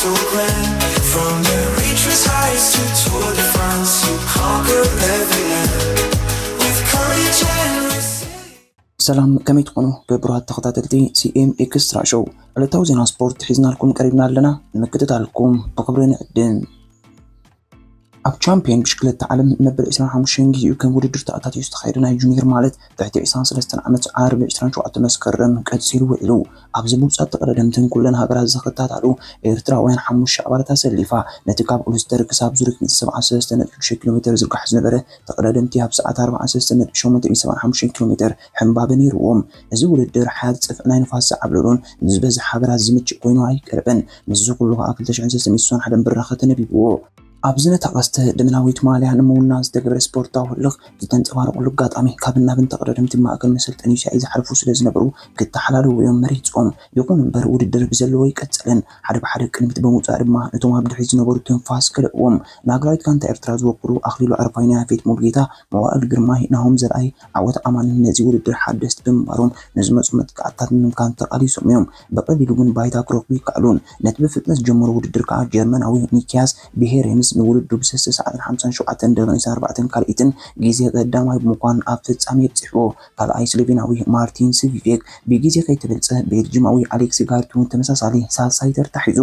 so grand. From the reaches heights to Tour de France, you conquer every land with courage and resilience. ሰላም ከመይ ትኾኑ ብብርሃት ተኸታተልቲ ሲኤም ኤክስትራ ሾው ዕለታዊ ዜና ስፖርት ሒዝና ልኩም ቀሪብና ኣለና ንምክትታልኩም ብክብሪ ንዕድም ኣብ ቻምፒየን ብሽክሌታ ዓለም መበል 25 ጊዜኡ ከም ውድድር ተኣታትዩ ዝተኻየደ ናይ ጁኒየር ማለት ትሕቲ 23 ዓመት ዓርቢ 27 መስከረም ቀፂሉ ውዒሉ ኣብዚ ምውፃእ ተቐዳደምትን ኩለን ሃገራት ዝኽታታሉ ኤርትራውያን 5 ኣባላት ኣሰሊፋ ነቲ ካብ ኡልስተር ክሳብ ዙሪክ 173.6 ኪሎ ሜትር ዝርጋሕ ዝነበረ ተቐዳደምቲ ኣብ ሰዓት 43.875 ኪሎ ሜትር ሕምባበ ነይርዎም እዚ ውድድር ሓፅፍ ናይ ንፋስ ዝዓብለሉን ንዝበዝሕ ሃገራት ዝምችእ ኮይኑ ኣይቀርብን ምስዚ ኩሉ ከዓ 2361 ብራኸ ተነቢብዎ ኣብዝነታ ቀስተ ደምናዊት ማልያ ንምውና ዝተገበረ ስፖርታዊ ህልኽ ዝተንፀባረቐሉ ኣጋጣሚ ካብ ናብን ተቐዳደምቲ ማእከል መሰልጠኒ ሻይ ዝሓልፉ ስለዝነበሩ ክተሓላለፉ እዮም መሪፆም ይኹን እምበር ውድድር ብዘለዎ ይቀፅልን ሓደ ብሓደ ቅድሚት ብምውፃእ ድማ እቶም ኣብ ድሕሪት ዝነበሩ ትንፋስ ከልዕዎም ናግራዊት ጋንታ ኤርትራ ዝወክሉ ኣኽሊሉ ኣርፋይና ያፌት ሙሉጌታ መዋእል ግርማይ ናሆም ዘርኣይ ዓወት ኣማንን ነዚ ውድድር ሓደስቲ ብምንባሮም ንዝመፁ መጥቃዕትታት ንምምካን ተቃሊሶም እዮም በቐሊሉ ግን ባይታ ክረኽቡ ይከኣሉን ነቲ ብፍጥነት ዝጀመሩ ውድድር ከዓ ጀርመናዊ ኒኪያስ ብሄሬንስ ንውድድሩ ብሰስተ ሰዓትን 57 ደቂቃን 24 ካልኢትን ጊዜ ቀዳማይ ብምኳን ኣብ ፍጻሜ የብፅሕዎ ካልኣይ ስሎቬናዊ ማርቲን ስቪቬክ ብጊዜ ከይተበልፀ ቤልጅማዊ ኣሌክሲ ጋርቱን ተመሳሳሊ ሳልሳይ ተርታ ሒዙ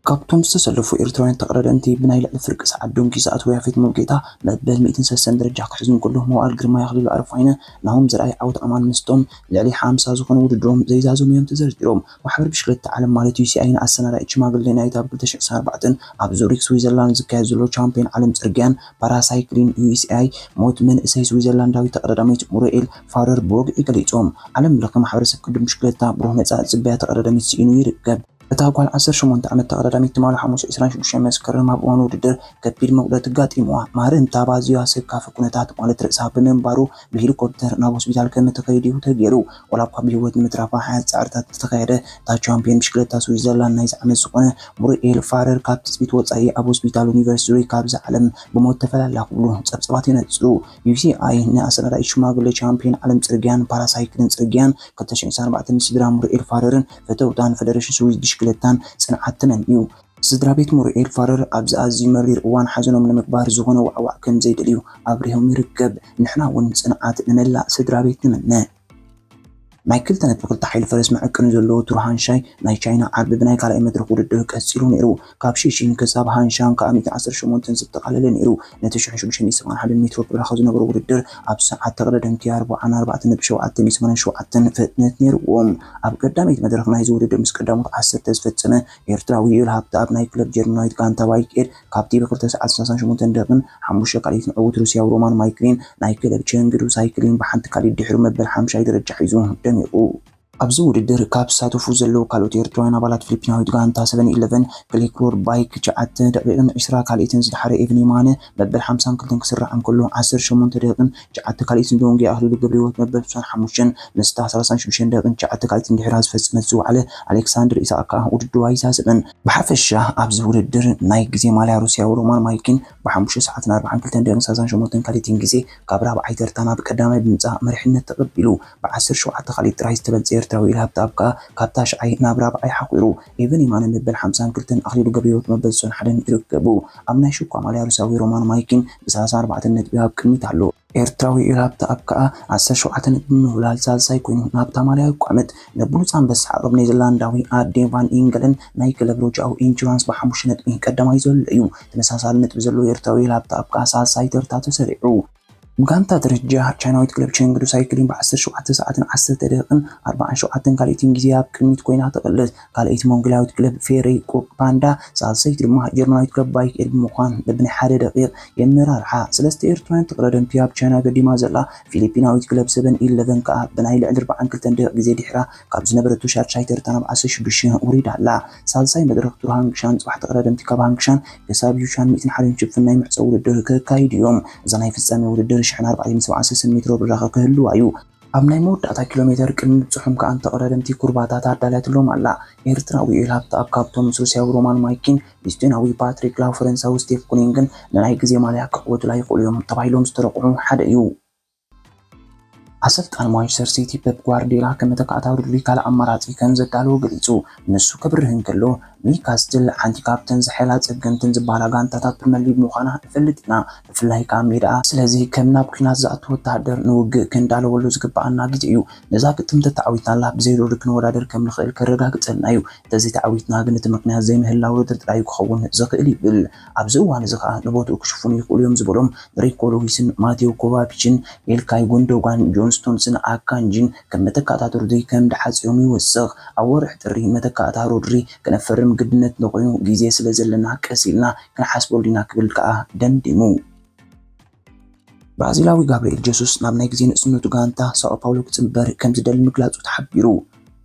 ካብቶም ዝተሰለፉ ኤርትራውያን ተቐዳደምቲ ብናይ ልዕሊ ፍርቂ ሰዓት ዶንኪ ዝኣተወ ያፌት ሙሉጌታ መበል 103 ደረጃ ክሕዙን ከሎ መዋእል ግርማይ ኣኽሊሉ ኣርፋይነ ናሆም ዘርኣይ ዓወት ኣማን ምስቶም ልዕሊ 50 ዝኾኑ ውድድሮም ዘይዛዞም እዮም ተዘርዚሮም ማሕበር ብሽክሌታ ዓለም ማለት ዩሲኣይ ንኣሰናዳኢ ሽማግለ ናይት ኣብ 2024 ኣብ ዙሪክ ስዊዘርላንድ ዝካየድ ዘሎ ቻምፒየን ዓለም ጽርግያን ፓራሳይክሊን ዩሲኣይ ሞት መንእሰይ ስዊዘርላንዳዊ ተቐዳዳሚት ሙሪኤል ፋረር ብወግዒ ገሊፆም ዓለም ለኸ ማሕበረሰብ ቅድም ብሽክሌታ ብሩህ መጻኢ ጽበያ ተቐዳዳሚት ሲኢኑ ይርከብ እታ ጓል 18 ዓመት ተቐዳዳሚት ትማል 526 መስከረም ኣብ እዋን ውድድር ከቢድ መጉደት ኣጋጢምዋ ማርንታ ባዝያ ስካፍ ኩነታት ማለት ርእሳ ብምንባሩ ብሄሊኮፕተር ናብ ሆስፒታል ከም ተኸይዱ ተገይሩ ወላ እኳ ብህይወት ምትራፋ ሓያት ጻዕርታት ተኻየደ እታ ቻምፒየን ብሽክሌታ ስዊዘርላንድ ናይ ዝዓመት ዝኾነ ሙሪኤል ፋረር ካብ ትፅቢት ወፃኢ ኣብ ሆስፒታል ዩኒቨርሲቲ ዙሪክ ካብ ዝዓለም ብሞት ተፈላላ ክብሉ ፀብፀባት ይነፅሉ ዩሲኣይ ንኣሰናዳኢ ሽማግለ ቻምፒየን ዓለም ጽርግያን ፓራሳይክልን ጽርግያን 2024 ስድራ ሙሪኤል ፋረርን ፈተውታን ፌደሬሽን ስዊዝ ብሽክሌታን ጽንዓት ተመንዩ ስድራ ቤት ሙሪኤል ፋረር ኣብዚ ኣዝዩ መሪር እዋን ሓዘኖም ንምግባር ዝኾነ ዋዕዋዕ ከም ዘይደልዩ ኣብሪሆም ይርከብ ንሕና እውን ጽንዓት ንመላእ ስድራ ቤት ንመነ ናይ ክልተ ነጥቢ ክልተ ሓይሊ ፈረስ መዐቀኒ ዘለዎ ቱርሃን ሻይ ናይ ቻይና ዓርቢ ብናይ ካልኣይ መድረክ ውድድር ቀፂሉ ነይሩ ካብ ሽሽን ክሳብ ሃንሻን ካብ 118 ዝተቃለለ ነይሩ ነቲ 1671 ሜትሮ ብራኸ ዝነበሩ ውድድር ኣብ ሰዓት ተቐዳደምቲ 44.787 ፍጥነት ነይሩዎም ኣብ ቀዳመይቲ መድረክ ናይዚ ውድድር ምስ ቀዳሞት 10 ዝፈፀመ ኤርትራዊ ይልሃብቲ ኣብ ናይ ክለብ ጀርመናዊት ጋንታ ባይኬድ ካብቲ ብ2 ሰዓት 38 ደቂቃን 5 ካልኢት ዕዉት ሩስያዊ ሮማን ማይክሊን ናይ ክለብ ቸንግዱ ሳይክሊን ብሓንቲ ካልኢት ድሕሪ መበል 50 ደረጃ ሒዙ ኣብዚ ውድድር ካብ ዝሳተፉ ዘለዉ ካልኦት ኤርትራውያን ኣባላት ፊሊፒናዊት ጋንታ 711 ክሊክሮር ባይክ 9 ደቂቃን 20 ካልኢትን ዝድሓረ ኤቭን የማነ መበል 52 ክስራዕ እንከሎ 18 ደቂቃን 9 ካልኢትን ዶንጌ ኣኽሊሉ ገብረህይወት መበል 65 ምስታ 36 ደቂቃን 9 ካልኢትን ድሕራ ዝፈፀመት ዝወዓለ ኣሌክሳንደር ኢሳቅ ውድድሩ ኣይሳስብን ብሓፈሻ ኣብዚ ውድድር ናይ ግዜ ማልያ ሩስያዊ ሮማን ማይኪን ብ5 ሰዓትን 42 ደቂቃን 38 ካልኢትን ግዜ ካብ ራብዓይ ተርታ ናብ ቀዳማይ ብምምጻእ መሪሕነት ተቐቢሉ ብ17 ካልኢት ጥራይ ዝተበልፀ ኤርትራዊ ይልሃብቲ ኣብካ ካብታ ሻዓይ ናብ ራብዓይ ሓቂሩ ኤቨን የማነ መበል 52 ኣኽሊሉ ገብረህይወት መበል 61 ይርከቡ ኣብ ናይ ሽኳ ማልያ ሩስያዊ ሮማን ማይኪን ብ34 ነጥቢ ኣብ ቅድሚት ኣሎ ኤርትራዊ ይልሃብቲ ኣብካ 17 ነጥቢ ምብላል ሳልሳይ ኮይኑ ናብታ ማልያ ይቋመጥ ነብሉፅ ኣንበሳ ዓቐብ ኔዘርላንዳዊ ኣዴን ቫን ኢንገለን ናይ ክለብ ሮጃዊ ኢንሹራንስ ብ5 ነጥቢ ቀዳማይ ዘሎ እዩ ተመሳሳሊ ነጥቢ ዘለዎ ኤርትራዊ ይልሃብቲ ኣብካ ሳልሳይ ተርታ ተሰሪዑ ጋንታ ደረጃ ቻይናዊት ክለብ ቸንግዱ ሳይክሊን ብ17 ሰዓትን 10 ደቂቃን 47 ካልኢትን ጊዜ ኣብ ቅድሚት ኮይና ተቐለስ ካልኢት ሞንጎላዊት ክለብ ፌሪ ኮክ ፓንዳ ሳልሰይቲ ድማ ጀርመናዊት ክለብ ባይኬድ ብምዃን በብናይ 1 ደቂቕ የመራርሓ ሰለስተ ኤርትራውያን ተቐዳደምቲ ኣብ ቻይና ገዲማ ዘላ ፊሊፒናዊት ክለብ 711 ከዓ ብናይ ልዕሊ 42 ደቂቕ ግዜ ድሕራ ካብ ዝነበረቱ ሻድሻይ ተርታ ናብ 16 ውሪዳ ኣላ ሳልሳይ መድረክ ቱርሃን ግሻን ፅባሕ ተቐዳደምቲ ካብ ሃንግሻን ክሳብ ዩሻን 101 ሽፍን ናይ ምዕፀው ውድድር ክካይዱ እዮም እዛ ናይ ፍጻሜ ውድድር 473 ሜትሮ ብራኸ ክህልዋ እዩ ኣብ ናይ መወዳእታ ኪሎ ሜትር ቅድሚ ፅሑም ከኣን ተቐዳደምቲ ኩርባታት ኣዳልያትሎም ኣላ ኤርትራዊ ይልሃብቲ ኣብ ካብቶም ሩስያዊ ሮማን ማይኪን ኢስቶናዊ ፓትሪክ ላው ፈረንሳዊ ስቴፍ ኩኒንግን ንናይ ግዜ ማልያ ክዕወቱ ይኽእሉ እዮም ተባሂሎም ዝተረቑዑ ሓደ እዩ አሰልጣኝ ማንቸስተር ሲቲ ፔፕ ጓርዲዮላ ከመተካታው ሪካል አማራጭ ከንዘዳለው ገሊጹ እነሱ ከብርህን ከሎ ኒውካስትል ሓንቲ ካብተን ዝሓላ ፀገምትን ዝበሃላ ጋንታታት ፕሪምየር ሊግ ምዃና ንፈልጥ ኢና ብፍላይ ከዓ ሜዳ ስለዚ ከም ናብ ኩናት ዝኣቱ ወታደር ንውግእ ክንዳለወሉ ዝግባአና ግዜ እዩ ነዛ ግጥም ተዓዊትና ብዘይዶር ክንወዳደር ከም ንኽእል ከረጋግፀልና እዩ እዚ ተዓዊትና ግን እቲ ምክንያት ዘይምህላው ጥራይ ክኸውን ዝኽእል ይብል ኣብዚ እዋን እዚ ከዓ ንቦትኡ ክሽፍኑ ይኽእሉ እዮም ዝበሎም ሪኮ ሉዊስን ማቴዎ ኮቫችችን ኤልካይ ጉንዶጋን ጆን ስቶንስን ኣካንጂን ከም መተካእታ ሮድሪ ከም ዳሓፂኦም ይወስኽ ኣብ ወርሒ ጥሪ መተካእታ ሮድሪ ከነፈርም ግድነት ንኾይኑ ግዜ ስለ ዘለና ቀሲልና ክንሓስበሉ ኢና ክብል ከዓ ደምዲሙ ብራዚላዊ ጋብርኤል ጀሱስ ናብ ናይ ግዜ ንእስነቱ ጋንታ ሳኦ ፓውሎ ክፅምበር ከም ዝደሊ ምግላፁ ተሓቢሩ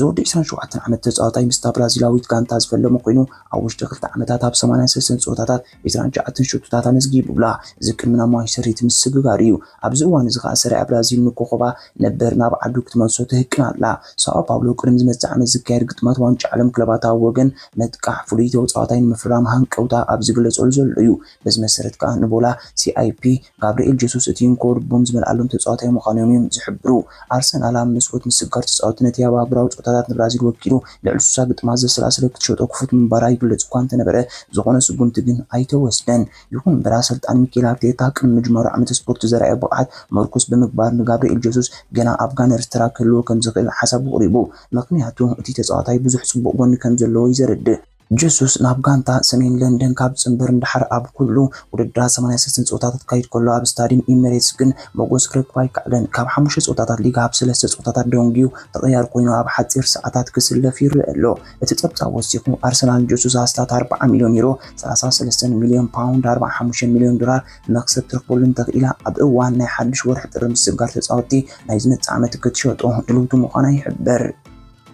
زود 27 ዓመት ተጻዋታይ ምስታ ብራዚላዊት ጋንታ ዝፈለሙ ኮይኑ ኣብ ውሽጢ 2 ዓመታት ኣብ 83 ጾታታት 29 ሹትታት ኣመዝጊቡ ብላ ዝቅድምና ማንቸስተር ሲቲ ምስግጋር እዩ ኣብዚ እዋን እዚ ከዓ ሰሪዓ ብራዚል ንኮኸባ ነበር ናብ ዓዱ ክትመልሶ ትህቅና ኣላ ሳኦ ፓውሎ ቅድም ዝመጽእ ዓመት ዝካየድ ግጥማት ዋንጫ ዓለም ክለባት ኣብ ወገን መጥቃዕ ፍሉይ ተጻዋታይ ንምፍራም ሃንቀውታ ኣብ ዝግለጸሉ ዘሎ እዩ በዚ መሰረት ከዓ ንቦላ ሲአይፒ ጋብርኤል ጀሱስ እቲን ኮድ ቦም ዝመልኣሎም ተጻዋታይ ምዃኖም ዝሕብሩ ኣርሰናል ኣብ መስኮት ምስጋር ተጻዋትነት ያባብራው ጾታታት ብራዚል ወኪሉ ለዕልሱሳ ግጥማት ዘሰላሰለ ክትሸጦ ክፉት ምንባራ ይግለጽ እኳ እንተነበረ ዝኾነ ስጉምቲ ግን ኣይተወስደን ይኹን እምበር ኣሰልጣኝ ሚኬል ኣርቴታ ቅድሚ ምጅማሩ ዓመት ስፖርት ዘርአየ ብቕዓት መርኮስ ብምግባር ንጋብርኤል ጀሱስ ገና ኣብ ጋነር ተራ ክህልዎ ከም ዝኽእል ሓሳብ ቀሪቡ ምክንያቱ እቲ ተጻዋታይ ብዙሕ ጽቡቕ ጎኒ ከም ዘለዎ ይዘረድእ ጀሱስ ናብ ጋንታ ሰሜን ለንደን ካብ ጽምበር እንዳሓር ኣብ ኩሉ ውድድር 86 ጾታታት ካይድ ከሎ ኣብ ስታዲየም ኢሚሬትስ ግን መጎስ ክረክብ ኣይከኣለን ካብ 5 ጾታታት ሊግ ኣብ 3 ጾታታት ደንጊዩ ተቐያር ኮይኑ ኣብ ሓፂር ሰዓታት ክስለፍ ይረአ ኣሎ እቲ ጸብጻብ ወሲኹ ኣርሰናል ጀሱስ ኣስታት 40 ሚልዮን ዩሮ 33 ሚልዮን ፓውንድ 45 ሚልዮን ዶላር መክሰብ ትረክበሉን ተኽኢላ ኣብ እዋን ናይ ሓድሽ ወርሒ ጥሪ ምስጋር ተጻወቲ ናይ ዝመጽእ ዓመት ክትሸጦ ድልውቱ ምዃና ይሕበር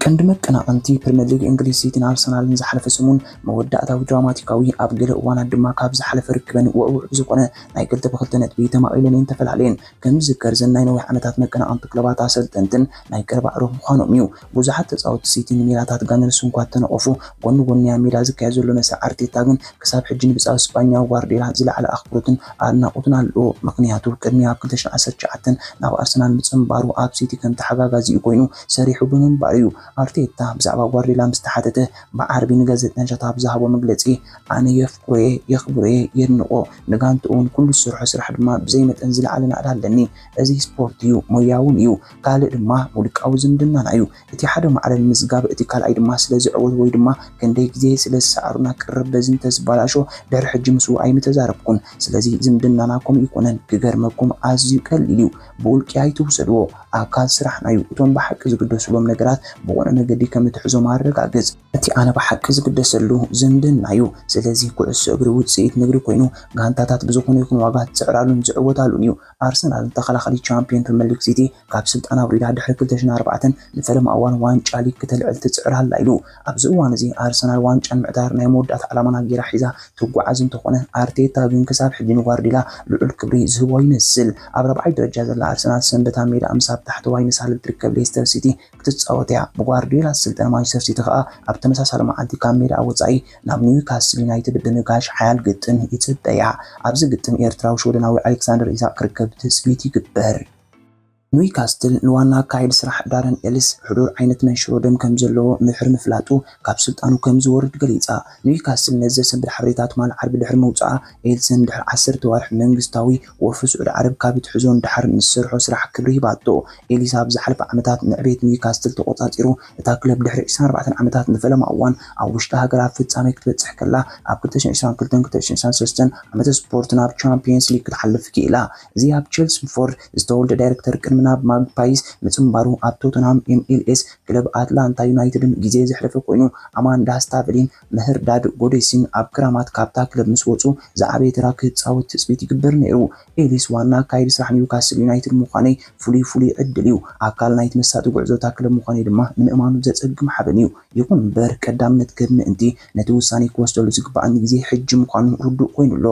ቀንዲ መቀናቐንቲ ፕሪምየር ሊግ እንግሊዝ ሲቲን ኣርሰናልን ዝሓለፈ ሰሙን መወዳእታዊ ድራማቲካዊ ኣብ ገለ እዋናት ድማ ካብ ዝሓለፈ ርክበን ውዕውዕ ዝኾነ ናይ 2-2 ነጥቢ ተማቒለን ተፈላለየን ከም ዝዝከር ዘናይ ነዊሕ ዓመታት መቀናቐንቲ ክለባት ኣሰልጠንትን ናይ ቀረባ ዕሩብ ምዃኖም እዩ ብዙሓት ተጻወትቲ ሲቲን ሜላታት ጋነርስ እንኳ ተነቐፉ ጎኒ ጎኒ ሜዳ ዝካየድ ዘሎ መስርዕ ኣርቴታ ግን ክሳብ ሕጂ ንብፃዊ ስፓኛዊ ጓርዲዮላ ዝለዓለ ኣኽብሮትን ኣድናቖትን ኣለዎ ምክንያቱ ቅድሚ ኣብ 2019 ናብ ኣርሰናል ምፅምባሩ ኣብ ሲቲ ከም ተሓጋጋዚ ኮይኑ ሰሪሑ ብምንባር እዩ ኣርቴታ ብዛዕባ ጓርዲዮላ ምስተሓተተ ብዓርቢ ንጋዜጠኛታት ኣብ ዝሃቦ መግለጺ ኣነ የኽብሮየ የድንቆ ንጋንትኡን ኩሉ ዝሰርሖ ስራሕ ድማ ብዘይ መጠን ዝለዓለ ናዕዳ ኣለኒ እዚ ስፖርት እዩ ሞያውን እዩ ካልእ ድማ ውልቃዊ ዝምድናና እዩ እቲ ሓደ ማዕረል ምዝጋብ እቲ ካልኣይ ድማ ስለ ዝዕወት ወይ ድማ ክንደይ ግዜ ስለ ዝሰዓሩና ቅርብ በዚ እንተዝበላሾ ድሕሪ ሕጂ ምስኡ ኣይምተዛረብኩን ስለዚ ዝምድናና ከምኡ ይኮነን ክገርመኩም ኣዝዩ ቀሊል እዩ ብውልቂ ኣይትውሰድዎ ኣካል ስራሕና እዩ እቶም ብሓቂ ዝግደስሎም ነገራት ብቆነ መገዲ ከም እትሕዞ ማረጋገጽ እቲ ኣነ ብሓቂ ዝግደሰሉ ዝምድና እዩ ስለዚ ኩዕሶ እግሪ ውጽኢት ንግሪ ኮይኑ ጋንታታት ብዝኾነ ይኹን ዋጋ ዝዕራሉን ዝዕወታሉን እዩ ኣርሰናል ተኸላኻሊ ቻምፒዮን ፕሪምየር ሊግ ሲቲ ካብ ስልጣን ኣውሪዳ ድሕሪ 2004 ንፈለማ እዋን ዋንጫ ሊግ ክትልዕል ትፅዕራላ ኢሉ ኣብዚ እዋን እዚ ኣርሰናል ዋንጫ ንምዕታር ናይ መወዳእታ ዓላማና ጌራ ሒዛ ትጓዓዝ እንተኾነ ኣርቴታ ግን ክሳብ ሕጂ ንጓርዲዮላ ልዑል ክብሪ ዝህቦ ይመስል ኣብ 4ይ ደረጃ ዘላ ኣርሰናል ሰንበታ ሜዳ ኣምሳብ ታሕተዋይ መሳልል ትርከብ ሌስተር ሲቲ ክትጻወት እያ ብጓርዲዮላ ስልጣን ማንቸስተር ሲቲ ከዓ ኣብ ተመሳሳሊ መዓልቲ ካብ ሜዳ ወጻኢ ናብ ኒውካስል ዩናይትድ ብምጋሽ ሓያል ግጥም ይጽበያ ኣብዚ ግጥም ኤርትራዊ ሾደናዊ ኣሌክሳንደር ኢሳቅ ክርከብ ትጽቢት ይግበር ኒውካስትል ንዋና ካይድ ስራሕ ዳረን ኤልስ ሕዱር ዓይነት መንሽሮ ደም ከም ዘለዎ ምሕር ምፍላጡ ካብ ስልጣኑ ከም ዝወርድ ገሊጻ ኒውካስትል ነዚ ሰንበት ሓበሬታት ማል ዓርቢ ድሕሪ መውጻእ ኤልሰን ድሕሪ 10 ወርሕ መንግስታዊ ወርፊ ስዑድ ዓረብ ካብ ትሕዞን ድሕር ንሰርሖ ስራሕ ክብሪ ሂባቶ ኤሊስ ኣብ ዝሓለፈ ዓመታት ንዕቤት ኒውካስትል ተቆጻጺሩ እታ ክለብ ድሕሪ 24 ዓመታት ንፈለማ እዋን ኣብ ውሽጢ ሃገራት ፍጻሜ ክትበጽሕ ከላ ኣብ 2022-2023 ዓመት ስፖርት ናብ ቻምፒየንስ ሊግ ክትሓልፍ ክኢላ እዚ ኣብ ቼልስፎርድ ዝተወልደ ዳይሬክተር ናብ ማግፓይስ ምጽምባሩ ኣብ ቶተንሃም MLS ክለብ ኣትላንታ ዩናይትድን ግዜ ዝሕለፈ ኮይኑ ኣማንዳ ስታቭሊን ምህርዳድ ጎዴሲን ኣብ ክራማት ካብታ ክለብ ምስ ወጹ ዝዓበየ ተራ ክጻወት ትጽቢት ይግበር ነይሩ ኤሊስ ዋና ካይድ ስራሕ ኒውካስል ዩናይትድ ምዃነይ ፍሉይ ዕድል እዩ ኣካል ናይቲ መሳጢ ጉዕዞታ ክለብ ምዃነይ ድማ ንምእማኑ ዘጸግም ሓበን እዩ ይኹን እምበር ቀዳምነት ክብ ምእንቲ ነቲ ውሳኔ ክወስደሉ ዝግባአኒ ግዜ ሕጂ ምዃኑ ርዱእ ኮይኑሎ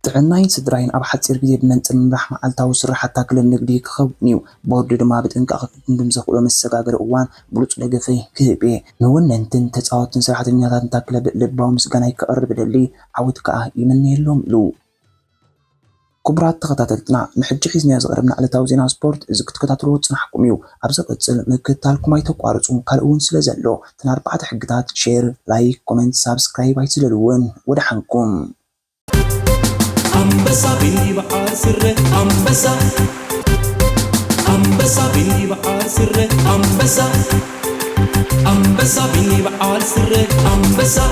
ጥዕናይን ስድራይን ኣብ ሓፂር ግዜ ብመንጽር ምራሕ መዓልታዊ ስራሕታ ክለብ ንግዲ ክኸውን እዩ ቦርድ ድማ ብጥንቃቐ ክንድም ዘኽእሎ መሰጋገሪ እዋን ብሉጽ ደገፈ ክህብ ንወነንትን ተጻወትን ሰራሕተኛታትን ክለብ ልባዊ ምስጋና ከቕርብ ደሊ ዓወት ከዓ ይምነየሎም ኢሉ كبرات تخطاتلتنا نحجي حيزنا زغربنا على تاوزينا سبورت إذا كنت كتاتلو تنحكم يو أبزق أتصل مكتالكم أي تقوارصون كالأون سلازلو تنار بعد حقتات شير لايك كومنت سابسكرايب أي تلالون ودحنكم أمبسا بني بحار سره أمبسا بني بحار سره أمبسا بني بحار سره أمبسا